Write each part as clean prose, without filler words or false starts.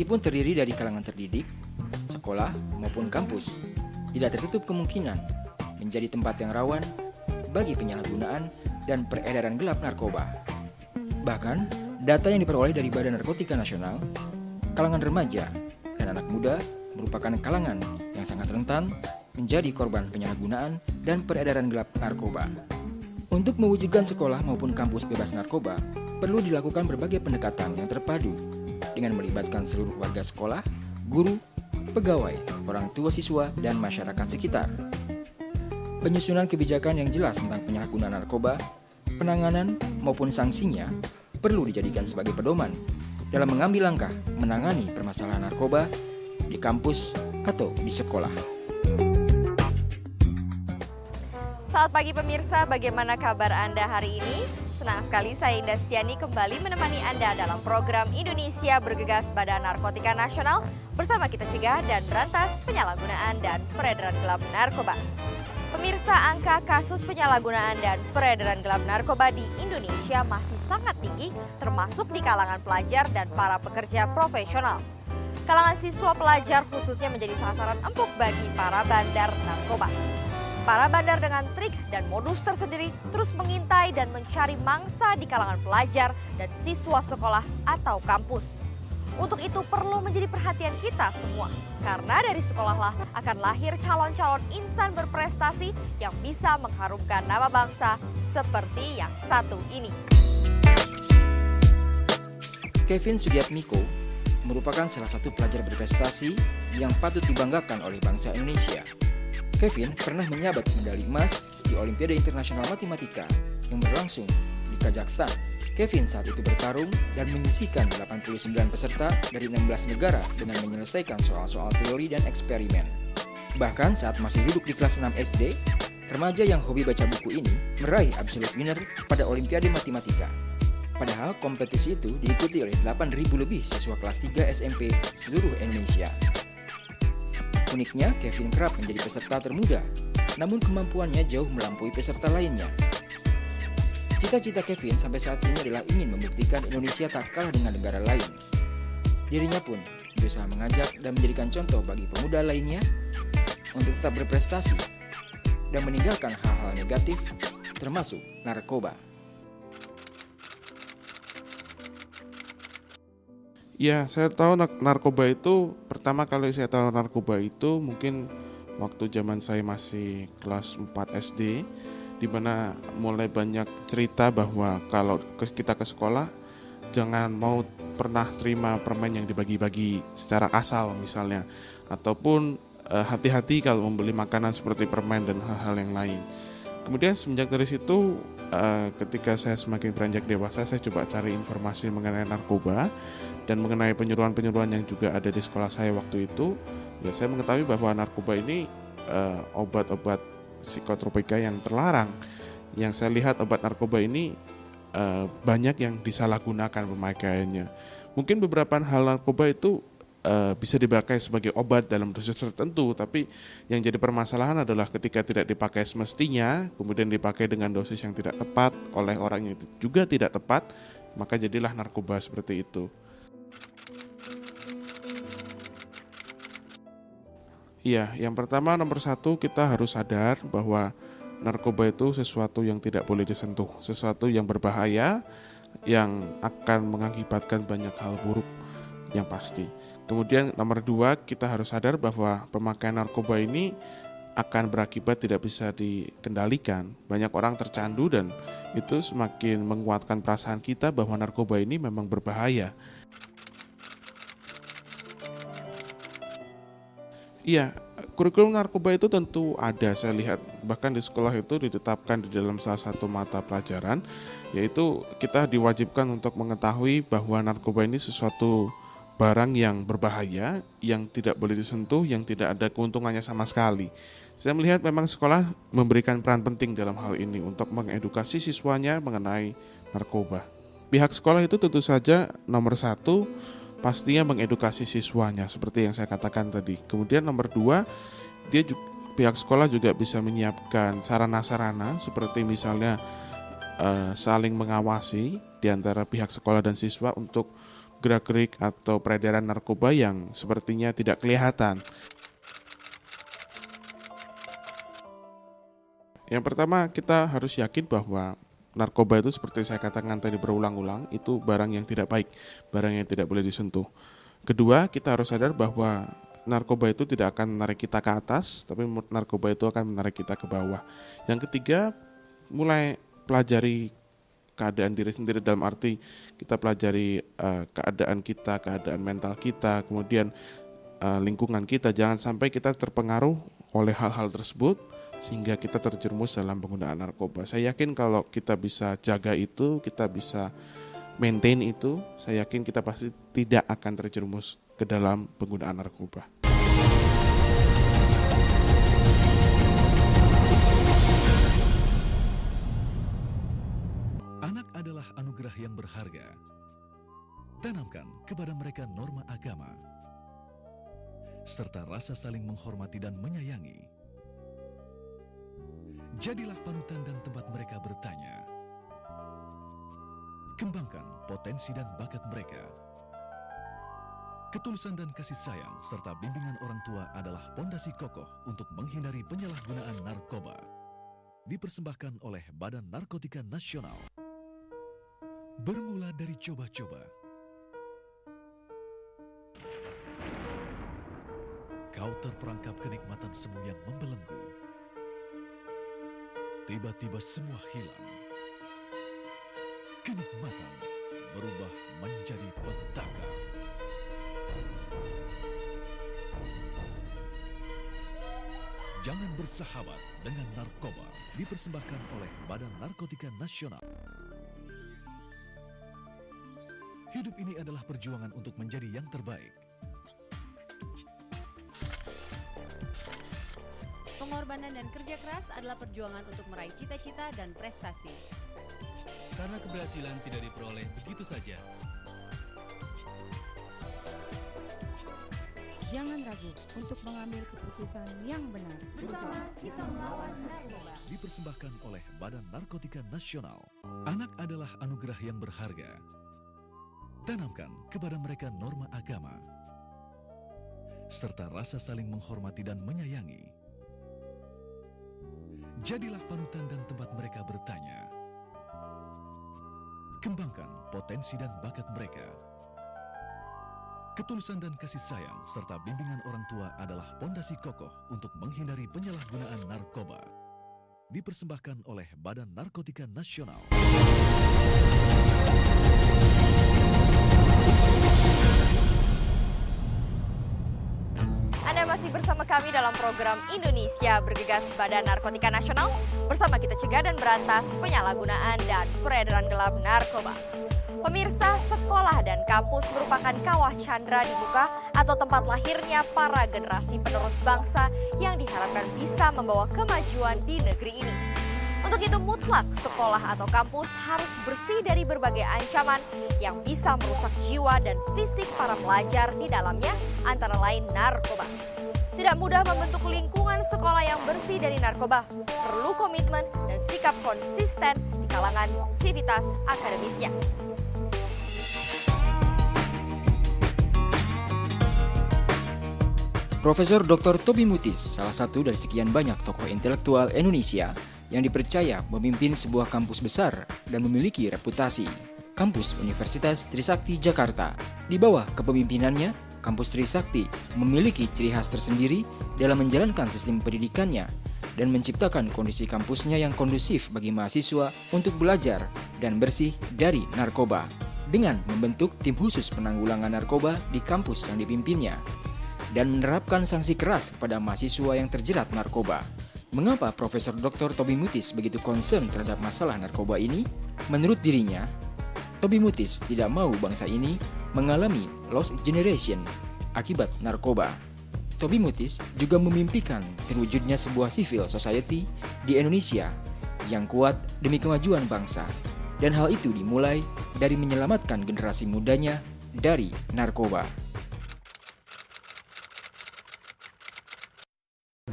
Meskipun terdiri dari kalangan terdidik, sekolah maupun kampus, tidak tertutup kemungkinan menjadi tempat yang rawan bagi penyalahgunaan dan peredaran gelap narkoba. Bahkan, data yang diperoleh dari Badan Narkotika Nasional, kalangan remaja dan anak muda merupakan kalangan yang sangat rentan menjadi korban penyalahgunaan dan peredaran gelap narkoba. Untuk mewujudkan sekolah maupun kampus bebas narkoba, perlu dilakukan berbagai pendekatan yang terpadu dengan melibatkan seluruh warga sekolah, guru, pegawai, orang tua siswa, dan masyarakat sekitar. Penyusunan kebijakan yang jelas tentang penyalahgunaan narkoba, penanganan maupun sanksinya perlu dijadikan sebagai pedoman dalam mengambil langkah menangani permasalahan narkoba di kampus atau di sekolah. Selamat pagi pemirsa, bagaimana kabar Anda hari ini? Senang sekali saya Indah Setiani kembali menemani Anda dalam program Indonesia Bergegas Badan Narkotika Nasional bersama kita cegah dan berantas penyalahgunaan dan peredaran gelap narkoba. Pemirsa, angka kasus penyalahgunaan dan peredaran gelap narkoba di Indonesia masih sangat tinggi, termasuk di kalangan pelajar dan para pekerja profesional. Kalangan siswa pelajar khususnya menjadi sasaran empuk bagi para bandar narkoba. Para bandar dengan trik dan modus tersendiri terus mengintai dan mencari mangsa di kalangan pelajar dan siswa sekolah atau kampus. Untuk itu perlu menjadi perhatian kita semua, karena dari sekolahlah akan lahir calon-calon insan berprestasi yang bisa mengharumkan nama bangsa seperti yang satu ini. Kevin Sudiatmiko merupakan salah satu pelajar berprestasi yang patut dibanggakan oleh bangsa Indonesia. Kevin pernah menyabat medali emas di Olimpiade Internasional Matematika yang berlangsung di Kazakhstan. Kevin saat itu bertarung dan menyisihkan 89 peserta dari 16 negara dengan menyelesaikan soal-soal teori dan eksperimen. Bahkan saat masih duduk di kelas 6 SD, remaja yang hobi baca buku ini meraih absolute winner pada Olimpiade Matematika. Padahal kompetisi itu diikuti oleh 8.000 lebih siswa kelas 3 SMP seluruh Indonesia. Uniknya, Kevin kerap menjadi peserta termuda, namun kemampuannya jauh melampaui peserta lainnya. Cita-cita Kevin sampai saat ini adalah ingin membuktikan Indonesia tak kalah dengan negara lain. Dirinya pun berusaha mengajak dan menjadikan contoh bagi pemuda lainnya untuk tetap berprestasi dan meninggalkan hal-hal negatif, termasuk narkoba. Ya, saya tahu narkoba itu, pertama kali saya tahu narkoba itu mungkin waktu zaman saya masih kelas 4 SD, di mana mulai banyak cerita bahwa kalau kita ke sekolah, jangan mau pernah terima permen yang dibagi-bagi secara asal misalnya, ataupun hati-hati kalau membeli makanan seperti permen dan hal-hal yang lain. Kemudian semenjak dari situ, ketika saya semakin beranjak dewasa, saya coba cari informasi mengenai narkoba dan mengenai penyuluhan-penyuluhan yang juga ada di sekolah saya waktu itu. Ya, saya mengetahui bahwa narkoba ini obat-obat psikotropika yang terlarang. Yang saya lihat obat narkoba ini banyak yang disalahgunakan pemakaiannya. Mungkin beberapa hal narkoba itu bisa dipakai sebagai obat dalam dosis tertentu, tapi yang jadi permasalahan adalah ketika tidak dipakai semestinya, kemudian dipakai dengan dosis yang tidak tepat oleh orang yang juga tidak tepat, maka jadilah narkoba seperti itu. Iya, yang pertama nomor 1 kita harus sadar bahwa narkoba itu sesuatu yang tidak boleh disentuh, sesuatu yang berbahaya, yang akan mengakibatkan banyak hal buruk yang pasti. Kemudian nomor 2, kita harus sadar bahwa pemakaian narkoba ini akan berakibat tidak bisa dikendalikan. Banyak orang tercandu dan itu semakin menguatkan perasaan kita bahwa narkoba ini memang berbahaya. Iya, kurikulum narkoba itu tentu ada, saya lihat bahkan di sekolah itu ditetapkan di dalam salah satu mata pelajaran, yaitu kita diwajibkan untuk mengetahui bahwa narkoba ini sesuatu barang yang berbahaya, yang tidak boleh disentuh, yang tidak ada keuntungannya sama sekali. Saya melihat memang sekolah memberikan peran penting dalam hal ini untuk mengedukasi siswanya mengenai narkoba. Pihak sekolah itu tentu saja nomor 1 pastinya mengedukasi siswanya seperti yang saya katakan tadi. Kemudian nomor 2, pihak sekolah juga bisa menyiapkan sarana-sarana seperti misalnya saling mengawasi di antara pihak sekolah dan siswa untuk gerak-gerik atau peredaran narkoba yang sepertinya tidak kelihatan. Yang pertama, kita harus yakin bahwa narkoba itu seperti saya katakan tadi berulang-ulang, itu barang yang tidak baik, barang yang tidak boleh disentuh. Kedua, kita harus sadar bahwa narkoba itu tidak akan menarik kita ke atas, tapi narkoba itu akan menarik kita ke bawah. Yang ketiga, mulai pelajari keadaan diri sendiri, dalam arti kita pelajari keadaan kita, keadaan mental kita, kemudian lingkungan kita. Jangan sampai kita terpengaruh oleh hal-hal tersebut sehingga kita terjerumus dalam penggunaan narkoba. Saya yakin kalau kita bisa jaga itu, kita bisa maintain itu, saya yakin kita pasti tidak akan terjerumus ke dalam penggunaan narkoba. Anak adalah anugerah yang berharga. Tanamkan kepada mereka norma agama, serta rasa saling menghormati dan menyayangi. Jadilah panutan dan tempat mereka bertanya. Kembangkan potensi dan bakat mereka. Ketulusan dan kasih sayang serta bimbingan orang tua adalah pondasi kokoh untuk menghindari penyalahgunaan narkoba. Dipersembahkan oleh Badan Narkotika Nasional. Bermula dari coba-coba. Kau terperangkap kenikmatan semu yang membelenggu. Tiba-tiba semua hilang. Kenikmatan berubah menjadi petaka. Jangan bersahabat dengan narkoba. Dipersembahkan oleh Badan Narkotika Nasional. Hidup ini adalah perjuangan untuk menjadi yang terbaik. Pengorbanan dan kerja keras adalah perjuangan untuk meraih cita-cita dan prestasi. Karena keberhasilan tidak diperoleh begitu saja. Jangan ragu untuk mengambil keputusan yang benar. Bersama kita melawan narkoba. Dipersembahkan oleh Badan Narkotika Nasional. Anak adalah anugerah yang berharga. Tanamkan kepada mereka norma agama, serta rasa saling menghormati dan menyayangi. Jadilah panutan dan tempat mereka bertanya. Kembangkan potensi dan bakat mereka. Ketulusan dan kasih sayang serta bimbingan orang tua adalah pondasi kokoh untuk menghindari penyalahgunaan narkoba. Dipersembahkan oleh Badan Narkotika Nasional. Anda masih bersama kami dalam program Indonesia Bergegas Badan Narkotika Nasional. Bersama kita cegah dan berantas penyalahgunaan dan peredaran gelap narkoba. Pemirsa, sekolah dan kampus merupakan kawah candra di muka atau tempat lahirnya para generasi penerus bangsa yang diharapkan bisa membawa kemajuan di negeri ini. Untuk itu mutlak sekolah atau kampus harus bersih dari berbagai ancaman yang bisa merusak jiwa dan fisik para pelajar di dalamnya, antara lain narkoba. Tidak mudah membentuk lingkungan sekolah yang bersih dari narkoba. Perlu komitmen dan sikap konsisten di kalangan sivitas akademisnya. Profesor Dr. Toby Mutis, salah satu dari sekian banyak tokoh intelektual Indonesia yang dipercaya memimpin sebuah kampus besar dan memiliki reputasi. Kampus Universitas Trisakti Jakarta. Di bawah kepemimpinannya, Kampus Trisakti memiliki ciri khas tersendiri dalam menjalankan sistem pendidikannya dan menciptakan kondisi kampusnya yang kondusif bagi mahasiswa untuk belajar dan bersih dari narkoba dengan membentuk tim khusus penanggulangan narkoba di kampus yang dipimpinnya dan menerapkan sanksi keras kepada mahasiswa yang terjerat narkoba. Mengapa Profesor Dr. Toby Mutis begitu concern terhadap masalah narkoba ini? Menurut dirinya, Toby Mutis tidak mau bangsa ini mengalami lost generation akibat narkoba. Toby Mutis juga memimpikan terwujudnya sebuah civil society di Indonesia yang kuat demi kemajuan bangsa. Dan hal itu dimulai dari menyelamatkan generasi mudanya dari narkoba.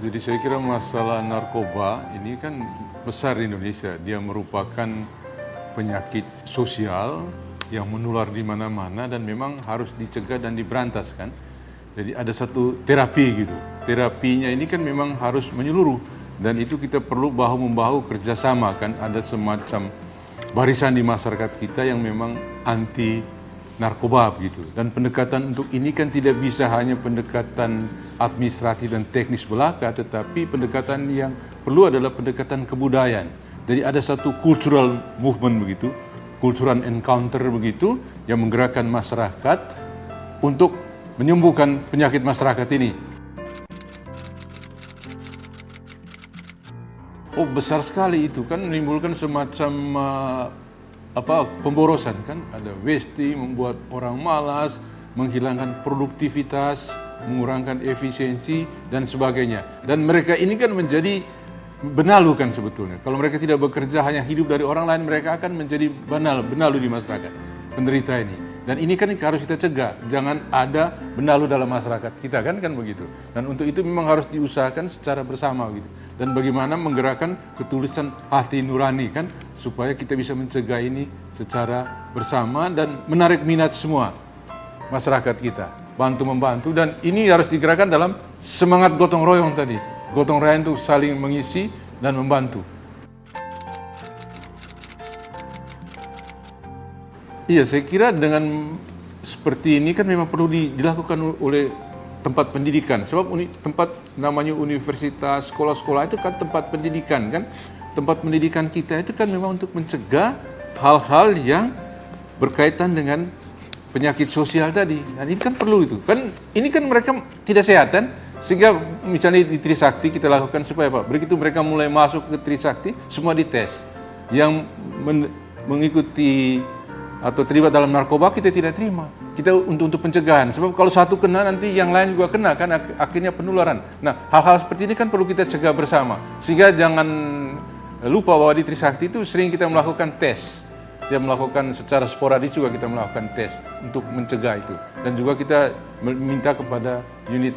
Jadi saya kira masalah narkoba ini kan besar di Indonesia. Dia merupakan penyakit sosial yang menular di mana-mana dan memang harus dicegah dan diberantas kan. Jadi ada satu terapi gitu. Terapinya ini kan memang harus menyeluruh dan itu kita perlu bahu-membahu kerjasama kan. Ada semacam barisan di masyarakat kita yang memang anti narkoba begitu. Dan pendekatan untuk ini kan tidak bisa hanya pendekatan administratif dan teknis belaka, tetapi pendekatan yang perlu adalah pendekatan kebudayaan. Jadi ada satu cultural movement begitu, cultural encounter begitu, yang menggerakkan masyarakat untuk menyembuhkan penyakit masyarakat ini. Oh, besar sekali itu kan, menimbulkan semacam pemborosan kan, ada wasting, membuat orang malas, menghilangkan produktivitas, mengurangkan efisiensi dan sebagainya. Dan mereka ini kan menjadi benalu kan sebetulnya. Kalau mereka tidak bekerja hanya hidup dari orang lain, mereka akan menjadi benalu di masyarakat, penderita ini. Dan ini kan harus kita cegah, jangan ada benalu dalam masyarakat kita kan begitu. Dan untuk itu memang harus diusahakan secara bersama gitu. Dan bagaimana menggerakkan ketulusan hati nurani kan, supaya kita bisa mencegah ini secara bersama dan menarik minat semua masyarakat kita, bantu-membantu. Dan ini harus digerakkan dalam semangat gotong royong tadi. Gotong royong itu saling mengisi dan membantu. Iya, saya kira dengan seperti ini kan memang perlu dilakukan oleh tempat pendidikan. Sebab tempat namanya universitas, sekolah-sekolah itu kan tempat pendidikan kan. Tempat pendidikan kita itu kan memang untuk mencegah hal-hal yang berkaitan dengan penyakit sosial tadi. Dan ini kan perlu itu. Kan ini kan mereka tidak sehat kan. Sehingga misalnya di Trisakti kita lakukan supaya apa? Begitu mereka mulai masuk ke Trisakti, semua dites. Yang mengikuti atau terlibat dalam narkoba kita tidak terima. Kita untuk pencegahan. Sebab kalau satu kena nanti yang lain juga kena kan, akhirnya penularan. Nah, hal-hal seperti ini kan perlu kita cegah bersama. Sehingga jangan lupa bahwa di Trisakti itu sering kita melakukan tes. Kita melakukan secara sporadis juga kita melakukan tes untuk mencegah itu. Dan juga kita meminta kepada unit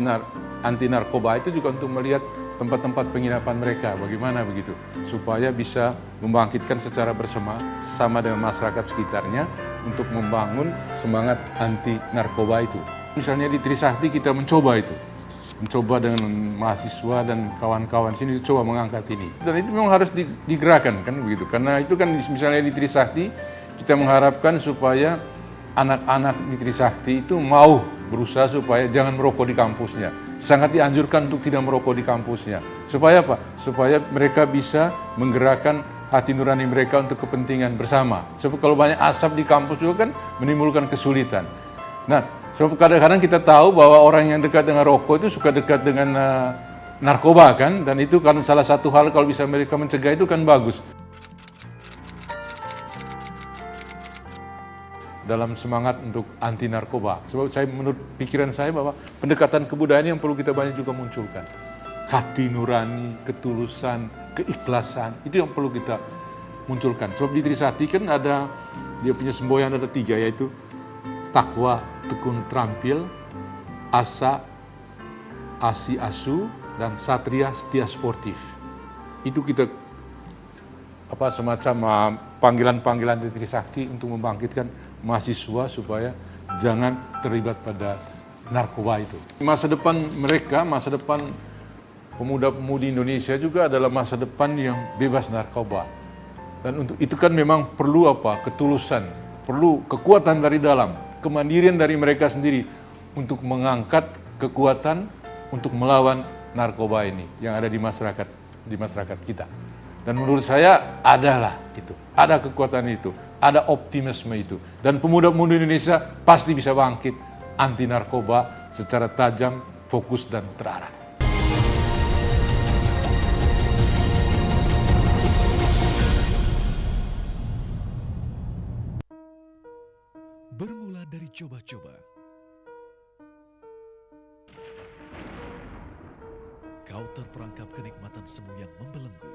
anti narkoba itu juga untuk melihat tempat-tempat penginapan mereka, bagaimana begitu, supaya bisa membangkitkan secara bersama sama dengan masyarakat sekitarnya untuk membangun semangat anti narkoba itu. Misalnya di Trisakti kita mencoba dengan mahasiswa dan kawan-kawan sini coba mengangkat ini. Dan itu memang harus digerakkan kan begitu, karena itu kan misalnya di Trisakti kita mengharapkan supaya anak-anak di Trisakti itu mau berusaha supaya jangan merokok di kampusnya. Sangat dianjurkan untuk tidak merokok di kampusnya. Supaya apa? Supaya mereka bisa menggerakkan hati nurani mereka untuk kepentingan bersama. Sebab kalau banyak asap di kampus juga kan menimbulkan kesulitan. Nah, sebab kadang-kadang kita tahu bahwa orang yang dekat dengan rokok itu suka dekat dengan narkoba kan. Dan itu kan salah satu hal kalau bisa mereka mencegah itu kan bagus. Dalam semangat untuk anti narkoba. Sebab menurut pikiran saya bahwa pendekatan kebudayaan yang perlu kita banyak juga munculkan. Hati nurani, ketulusan, keikhlasan, itu yang perlu kita munculkan. Sebab di Trisakti kan ada, dia punya semboyan ada 3, yaitu takwa, tekun terampil, asa, asi asu, dan satria setia sportif. Itu kita semacam panggilan-panggilan di Trisakti untuk membangkitkan mahasiswa supaya jangan terlibat pada narkoba itu. Masa depan mereka, masa depan pemuda-pemudi Indonesia juga adalah masa depan yang bebas narkoba. Dan untuk itu kan memang perlu ketulusan, perlu kekuatan dari dalam, kemandirian dari mereka sendiri untuk mengangkat kekuatan untuk melawan narkoba ini yang ada di masyarakat kita. Dan menurut saya ada kekuatan itu, ada optimisme itu. Dan pemuda-pemudi Indonesia pasti bisa bangkit anti narkoba secara tajam, fokus, dan terarah. Bermula dari coba-coba, kau terperangkap kenikmatan semu yang membelenggu.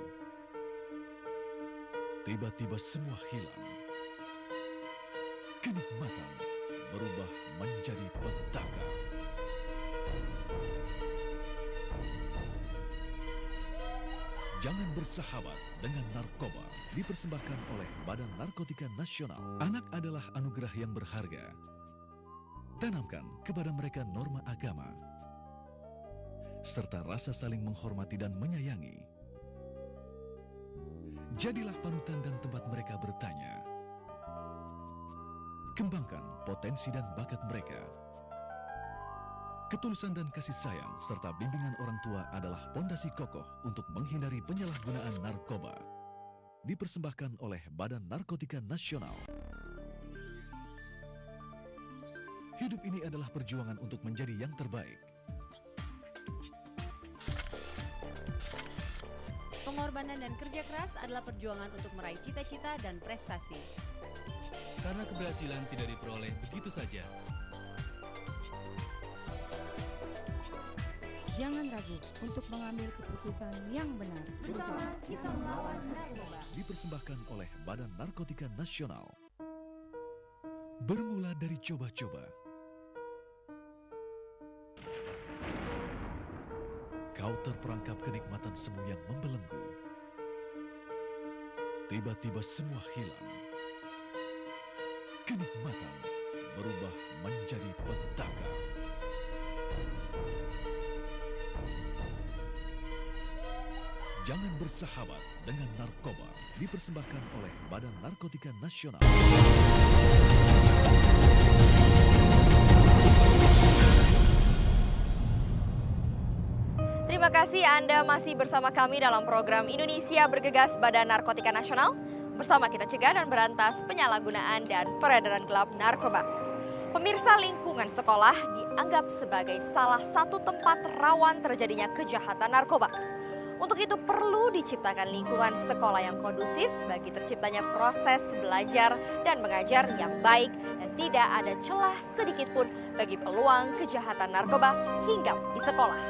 Tiba-tiba semua hilang. Kenikmatan berubah menjadi petaka. Jangan bersahabat dengan narkoba. Dipersembahkan oleh Badan Narkotika Nasional. Anak adalah anugerah yang berharga. Tanamkan kepada mereka norma agama, serta rasa saling menghormati dan menyayangi. Jadilah panutan dan tempat mereka bertanya. Kembangkan potensi dan bakat mereka. Ketulusan dan kasih sayang serta bimbingan orang tua adalah pondasi kokoh untuk menghindari penyalahgunaan narkoba. Dipersembahkan oleh Badan Narkotika Nasional. Hidup ini adalah perjuangan untuk menjadi yang terbaik. Pengorbanan dan kerja keras adalah perjuangan untuk meraih cita-cita dan prestasi. Karena keberhasilan tidak diperoleh begitu saja. Jangan ragu untuk mengambil keputusan yang benar. Bersama kita melawan narkoba. Dipersembahkan oleh Badan Narkotika Nasional. Bermula dari coba-coba. Kau terperangkap kenikmatan semu yang membelenggu. Tiba-tiba semua hilang. Kenikmatan berubah menjadi petaka. Jangan bersahabat dengan narkoba. Dipersembahkan oleh Badan Narkotika Nasional. Terima kasih Anda masih bersama kami dalam program Indonesia Bergegas Badan Narkotika Nasional. Bersama kita cegah dan berantas penyalahgunaan dan peredaran gelap narkoba. Pemirsa, lingkungan sekolah dianggap sebagai salah satu tempat rawan terjadinya kejahatan narkoba. Untuk itu perlu diciptakan lingkungan sekolah yang kondusif bagi terciptanya proses belajar dan mengajar yang baik dan tidak ada celah sedikit pun bagi peluang kejahatan narkoba hinggap di sekolah.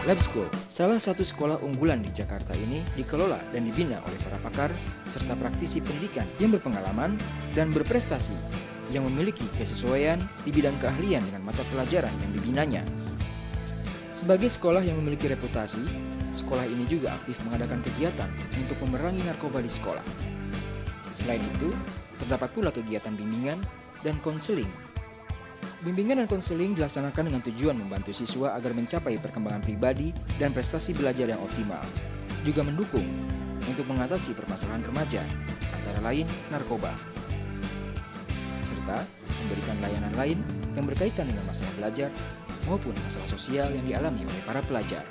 Lab School, salah satu sekolah unggulan di Jakarta ini dikelola dan dibina oleh para pakar serta praktisi pendidikan yang berpengalaman dan berprestasi yang memiliki kesesuaian di bidang keahlian dengan mata pelajaran yang dibinanya. Sebagai sekolah yang memiliki reputasi, sekolah ini juga aktif mengadakan kegiatan untuk memerangi narkoba di sekolah. Selain itu, terdapat pula kegiatan bimbingan dan konseling. Bimbingan dan konseling dilaksanakan dengan tujuan membantu siswa agar mencapai perkembangan pribadi dan prestasi belajar yang optimal. Juga mendukung untuk mengatasi permasalahan remaja, antara lain narkoba. Serta memberikan layanan lain yang berkaitan dengan masalah belajar maupun masalah sosial yang dialami oleh para pelajar.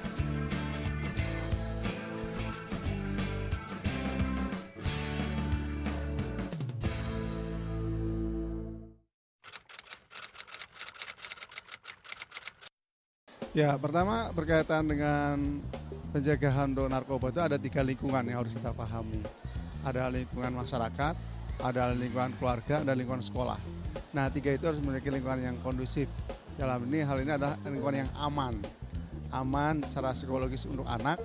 Ya, pertama berkaitan dengan pencegahan untuk narkoba itu ada 3 lingkungan yang harus kita pahami. Ada lingkungan masyarakat, ada lingkungan keluarga, dan lingkungan sekolah. Nah, 3 itu harus memiliki lingkungan yang kondusif. Hal ini adalah lingkungan yang aman secara psikologis untuk anak,